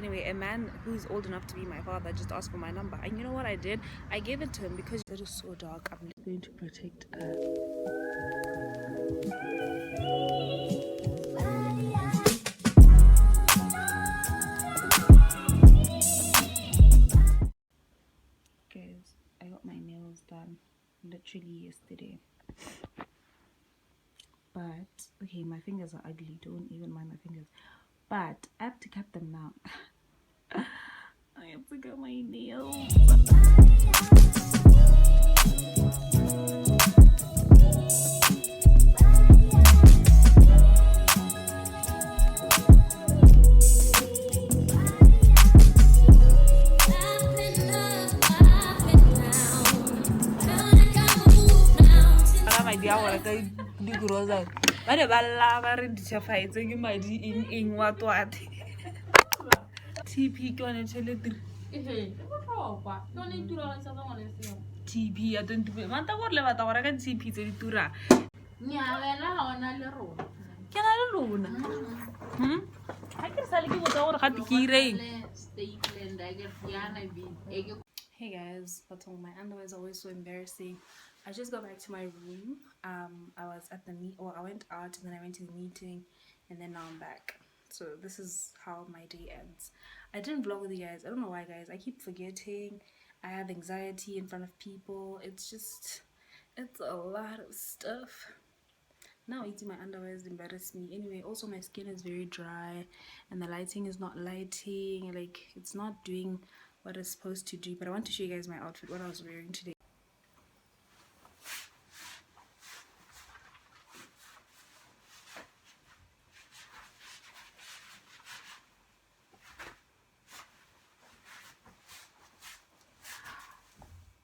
Anyway, a man who's old enough to be my father just asked for my number, and you know what I did? I gave it to him because it is so dark. I'm going to protect guys, I got my nails done literally yesterday. But okay, my fingers are ugly. Don't even mind my fingers. But I have to cut them now. I have to cut my nails. TP ke yone tšhelete TP ya 20 manta gore le batla go reka TP tse di tura ke na le lona ha ke sa le ke botsa gore gate ke ireng. Hey guys, my underwear is always so embarrassing. I just got back to my room. I was at the I went out and then I went to the meeting and then now I'm back. So this is how my day ends. I didn't vlog with you guys. I don't know why, guys. I keep forgetting. I have anxiety in front of people. It's a lot of stuff. Now eating my underwear has embarrassed me. Anyway, also my skin is very dry and the lighting is not lighting. Like, it's not doing what it's supposed to do. But I want to show you guys my outfit, what I was wearing today.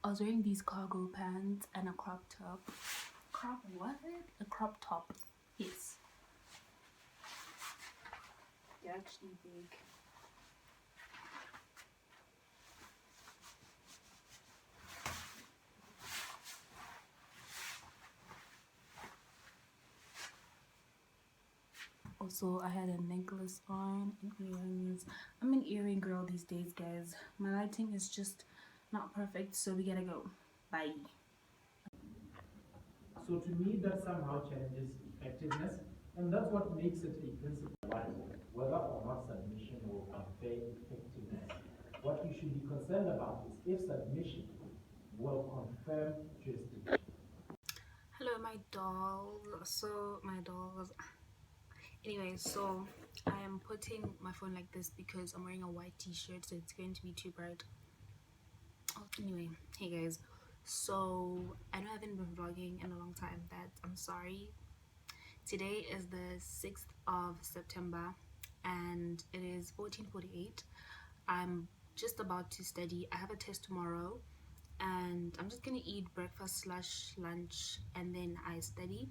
I was wearing these cargo pants and a crop top. A crop top. Yes. They're actually big. Also, I had a necklace on and earrings. I'm an earring girl these days, guys. My lighting is just not perfect, so we gotta go. Bye. So to me, that somehow challenges effectiveness, and that's what makes it a principle. Whether or not submission will confer effectiveness. What you should be concerned about is if submission will confirm jurisdiction. Hello, my dolls. Anyway, so I am putting my phone like this because I'm wearing a white t-shirt, so it's going to be too bright. Anyway, hey guys, so I know I haven't been vlogging in a long time. I'm sorry. Today is the 6th of September and it is 14:48. I'm just about to study. I have a test tomorrow and I'm just gonna eat breakfast / lunch and then I study.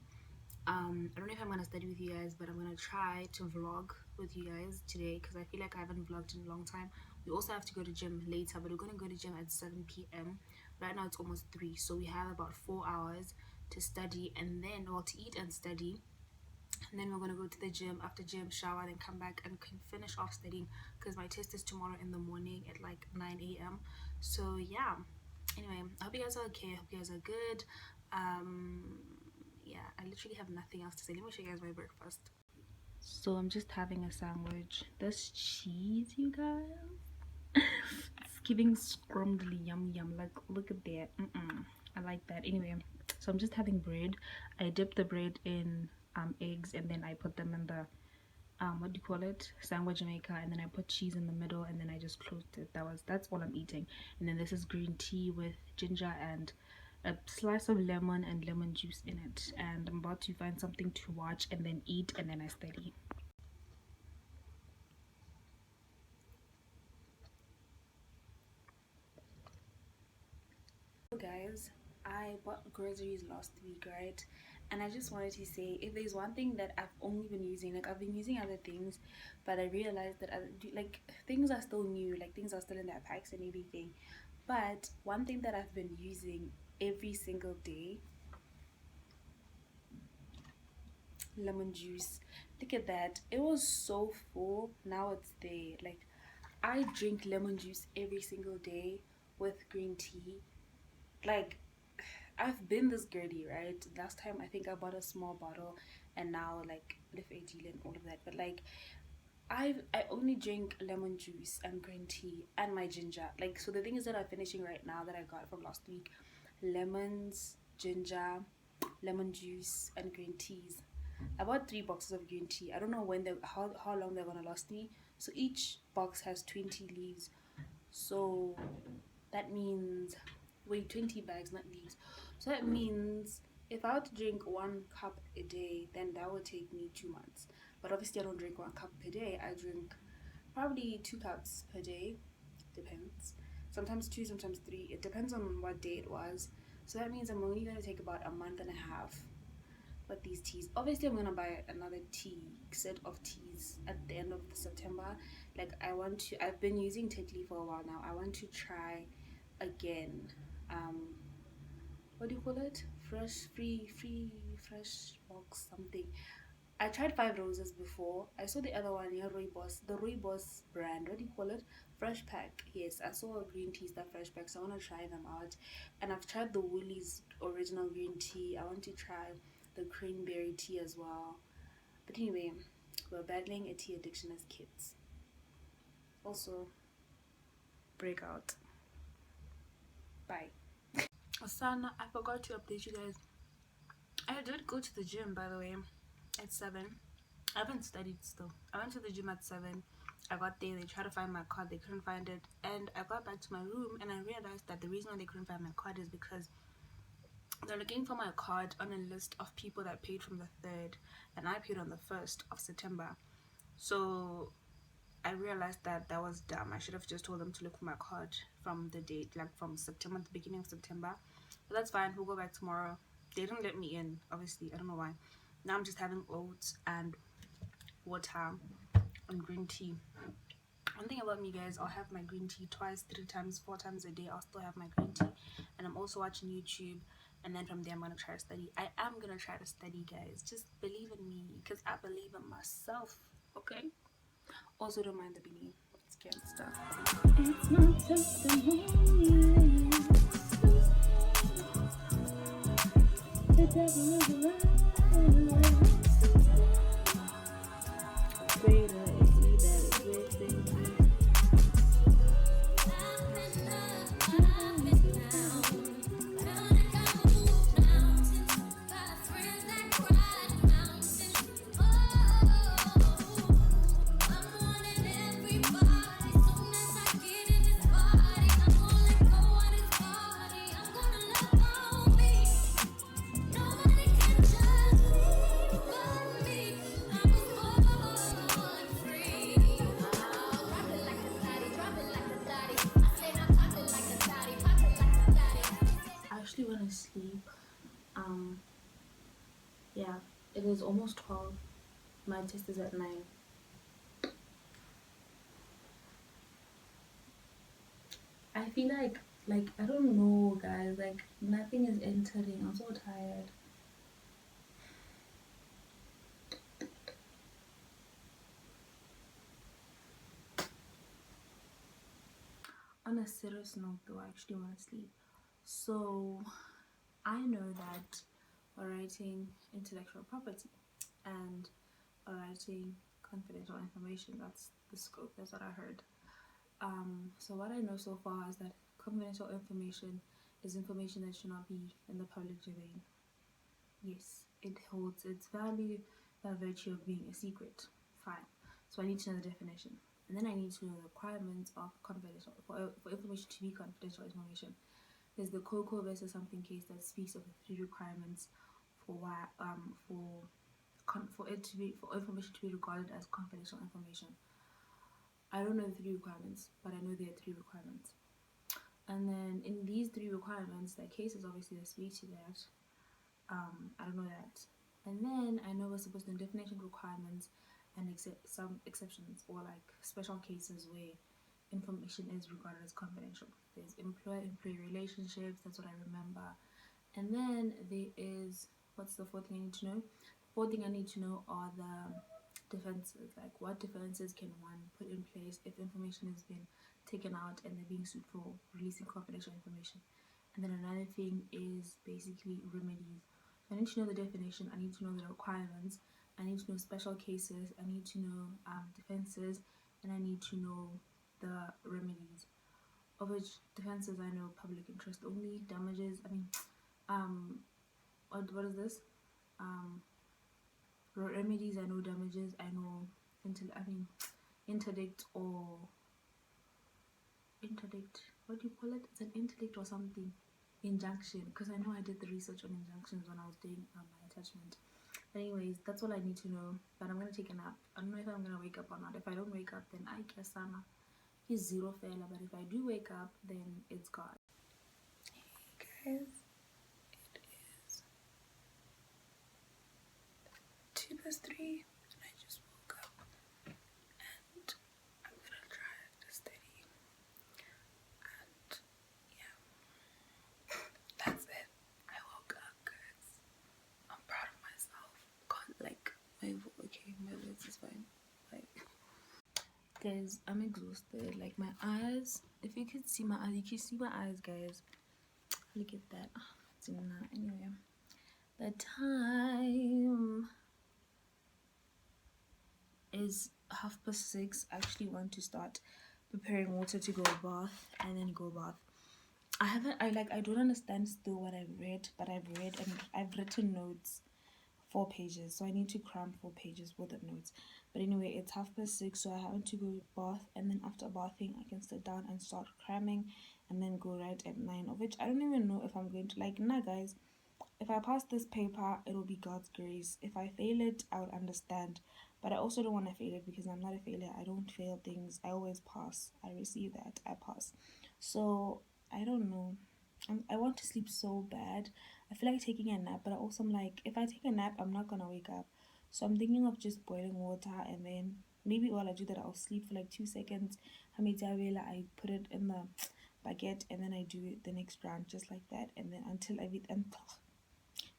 I don't know if I'm gonna study with you guys, but I'm gonna try to vlog with you guys today because I feel like I haven't vlogged in a long time. We also have to go to gym later, but we're gonna go to gym at 7 p.m. Right now it's almost 3, so we have about 4 hours to study and then, well, to eat and study, and then we're gonna go to the gym. After gym, shower, then come back and can finish off studying because my test is tomorrow in the morning at like 9 a.m. So yeah, anyway, I hope you guys are okay. I hope you guys are good. Yeah, I literally have nothing else to say. Let me show you guys my breakfast. So I'm just having a sandwich. This cheese, you guys, it's giving scrumbly yum. Like, look at that. I like that. Anyway, so I'm just having bread. I dip the bread in eggs and then I put them in the what do you call it, sandwich maker, and then I put cheese in the middle and then I just closed it. That's all I'm eating. And then this is green tea with ginger and a slice of lemon and lemon juice in it. And I'm about to find something to watch and then eat and then I study. So guys, I bought groceries last week, right? And I just wanted to say, if there's one thing that I've only been using, like I've been using other things, but I realized that like things are still new, like things are still in their packs and everything. But one thing that I've been using every single day, lemon juice. Look at that. It was so full. Now it's there. Like, I drink lemon juice every single day with green tea. Like, I've been this girly, right? Last time I think I bought a small bottle, and now like Lif AG and all of that. But like, I only drink lemon juice and green tea and my ginger. Like, so the thing is that I'm finishing right now that I got from last week: lemons, ginger, lemon juice, and green teas. I bought 3 boxes of green tea. I don't know when they how long they're gonna last me. So each box has 20 leaves. So that means, wait, 20 bags, not leaves. So that means if I were to drink 1 cup a day, then that would take me 2 months. But obviously, I don't drink 1 cup per day. I drink probably 2 cups per day. Depends. Sometimes two, sometimes three. It depends on what day it was. So that means I'm only going to take about a month and a half with these teas. Obviously, I'm gonna buy another tea set of teas at the end of September. Like, I want to. I've been using Tetley for a while now. I want to try again. Um, what do you call it? Fresh box something. I tried Five Roses before. I saw the other one, yeah, the Rooibos brand. What do you call it? Fresh Pack. Yes, I saw a green tea that Fresh Pack, so I want to try them out. And I've tried the Woolies original green tea. I want to try the cranberry tea as well. But anyway, we're battling a tea addiction as kids. Also, breakout. Bye. Asana, I forgot to update you guys. I did go to the gym, by the way, at 7. I haven't studied still. I went to the gym at 7. I got there, they tried to find my card, they couldn't find it. And I got back to my room and I realized that the reason why they couldn't find my card is because they're looking for my card on a list of people that paid from the 3rd, and I paid on the 1st of September. So I realized that that was dumb. I should have just told them to look for my card from the date, like from September, the beginning of September. But that's fine, we'll go back tomorrow. They didn't let me in, obviously. I don't know why. Now I'm just having oats and water and green tea. One thing about me, guys, I'll have my green tea twice, 3 times, 4 times a day. I'll still have my green tea. And I'm also watching YouTube. And then from there, I'm going to try to study. I am going to try to study, guys. Just believe in me, because I believe in myself. Okay? Also, don't mind the beanie. It's gangsta. It's not testimony. The devil is alive. Greater is he that is within me. I actually want to sleep. Yeah, it is almost 12. My test is at 9. I feel like I don't know, guys, like nothing is entering. I'm so tired. On a serious note though, I actually want to sleep. So I know that we're writing intellectual property and we're writing confidential information. That's the scope. That's what I heard. So what I know so far is that confidential information is information that should not be in the public domain. Yes, it holds its value by virtue of being a secret. Fine. So I need to know the definition. And then I need to know the requirements of confidential, for information to be confidential information. There's the Coco versus something case that speaks of the 3 requirements for why for information to be regarded as confidential information. I don't know the 3 requirements, but I know there are 3 requirements. And then in these 3 requirements, the cases obviously that speak to that. I don't know that. And then I know we're supposed to know definition requirements and some exceptions or like special cases where information is regarded as confidential. There's employer-employee relationships, that's what I remember. And then there is, what's the 4th thing I need to know? The 4th thing I need to know are the defenses, like what defenses can one put in place if information has been taken out and they're being sued for releasing confidential information. And then another thing is basically remedies. I need to know the definition, I need to know the requirements, I need to know special cases, I need to know defenses, and I need to know the remedies. Of which defenses I know public interest only, damages, what is this? Remedies I know damages, I know interdict, what do you call it? It's an interdict or something. Injunction, because I know I did the research on injunctions when I was doing my attachment. But anyways, that's all I need to know. But I'm gonna take a nap. I don't know if I'm gonna wake up or not. If I don't wake up, then I guess he's zero fella. But if I do wake up, then it's God. Hey guys, it is 2:03 and I just woke up and I'm gonna try to study. And yeah, that's it. I woke up, guys. I'm proud of myself. God, like my voice is fine. Like, guys, I'm exhausted. Like my eyes. If you could see my eyes, you can see my eyes, guys. Look at that. Anyway, the time is 6:30. I actually want to start preparing water to go bath and then go bath. I don't understand still what I've read, but I've read and I've written notes, 4 pages, so I need to cram 4 pages with the notes. But anyway, it's 6:30, so I have to go bath, and then after bathing I can sit down and start cramming and then go right at 9, of which I don't even know if I'm going to, like, nah guys, if I pass this paper it will be God's grace. If I fail it, I would understand, but I also don't want to fail it because I'm not a failure. I don't fail things, I always pass. I receive that, I pass. So I don't know, I want to sleep so bad. I feel like taking a nap, but I also am like, if I take a nap I'm not gonna wake up. So I'm thinking of just boiling water, and then maybe while I do that I'll sleep for like 2 seconds. I put it in the baguette and then I do it the next round just like that, and then until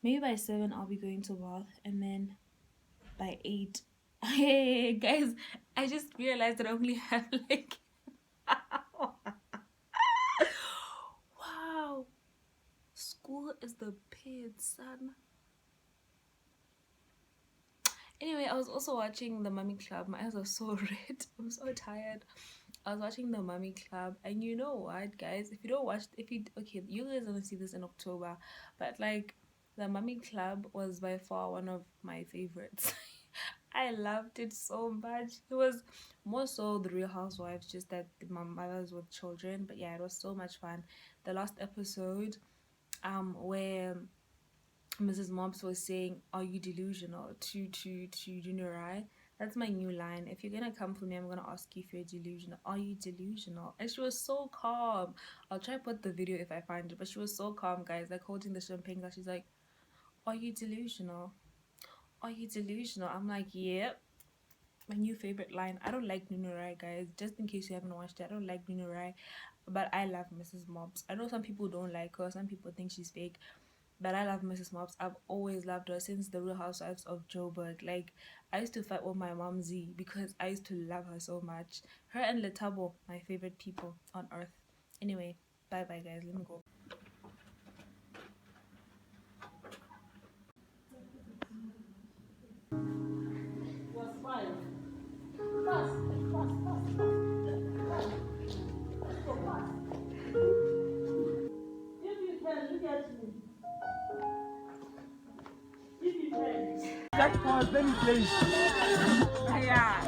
maybe by 7 I'll be going to bath, and then by 8 hey guys, I just realized that I only have like wow, school is the pit, son. Anyway, I was also watching the Mummy Club. My eyes are so red. I'm so tired. I was watching the Mummy Club, and you know what, guys? If you don't watch, okay, you guys are gonna see this in October, but like, the Mummy Club was by far one of my favorites. I loved it so much. It was more so the Real Housewives, just that my mothers with children. But yeah, it was so much fun. The last episode, where Mrs. Mobs was saying, "Are you delusional?" to Dunurai. That's my new line. If you're gonna come for me, I'm gonna ask you if you're delusional. Are you delusional? And she was so calm. I'll try to put the video if I find it, but she was so calm, guys, like holding the champagne glass. She's like, "Are you delusional? Are you delusional?" I'm like, yep. My new favorite line. I don't like Dunurai, guys. Just in case you haven't watched it, I don't like Dunurai, but I love Mrs. Mobs. I know some people don't like her. Some people think she's fake. But I love Mrs. Mobs. I've always loved her since the Real Housewives of Joburg. Like, I used to fight with my mom Z because I used to love her so much. Her and Letabo, my favorite people on earth. Anyway, bye bye guys. Let me go. Yeah.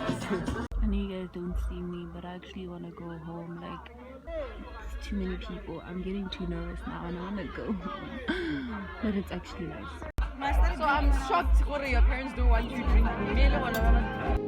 I know you guys don't see me, but I actually want to go home. Like, it's too many people. I'm getting too nervous now and I want to go home. But it's actually nice. So I'm shocked, your parents don't want you to drink.